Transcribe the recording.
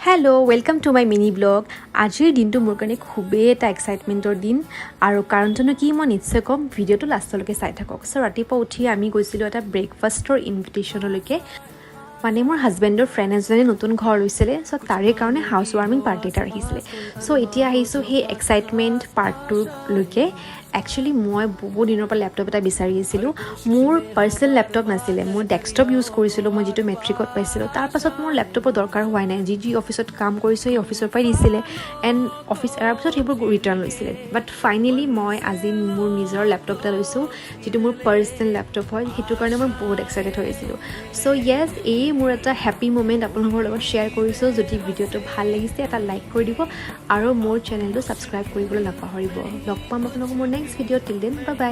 Hello' welcome to my mini blog. আজিৰ দিনটো মোৰ কাৰণে খুবেই এটা এক্সাইটমেণ্টৰ দিন আৰু কাৰণটোনো কি মই নিশ্চয় ক'ম, ভিডিঅ'টো লাষ্টলৈকে চাই থাকক। চ' ৰাতিপুৱা উঠি আমি গৈছিলোঁ এটা ব্ৰেকফাষ্টৰ ইনভিটেশ্যনলৈকে, মানে মোৰ হাজবেণ্ডৰ ফ্ৰেণ্ড এজনে নতুন ঘৰ লৈছিলে, চ' তাৰে কাৰণে হাউচ ৱাৰ্মিং পাৰ্টি এটা ৰাখিছিলে। চ' এতিয়া আহিছোঁ সেই এক্সাইটমেণ্ট পাৰ্টটোলৈকে। একচুৱেলি মই বহুত দিনৰ পৰা লেপটপ এটা বিচাৰি আছিলোঁ। মোৰ পাৰ্চনেল লেপটপ নাছিলে, মই ডেস্কটপ ইউজ কৰিছিলোঁ, মই যিটো মেট্ৰিকত পাইছিলোঁ। তাৰপাছত মোৰ লেপটপৰ দৰকাৰ হোৱাই নাই, যি অফিচত কাম কৰিছোঁ সেই অফিচৰ পৰাই দিছিলে, এণ্ড অফিচ এৰাৰ পিছত সেইবোৰ ৰিটাৰ্ণ লৈছিলে। বাট ফাইনেলি মই আজি মোৰ নিজৰ লেপটপ এটা লৈছোঁ, যিটো মোৰ পাৰ্চনেল লেপটপ হয়। সেইটো কাৰণে মই বহুত এক্সাইটেড হৈ আছিলোঁ। চ' য়েছ, এই মোৰ এটা হেপ্পী মুমেণ্ট আপোনালোকৰ লগত শ্বেয়াৰ কৰিছোঁ। যদি ভিডিঅ'টো ভাল লাগিছে এটা লাইক কৰি দিব আৰু মোৰ চেনেলটো ছাবস্ক্ৰাইব কৰিবলৈ নাপাহৰিব। লগ পাম আপোনালোকক মোৰ নেক্সট ভিডিঅ'ত। Till then bye bye.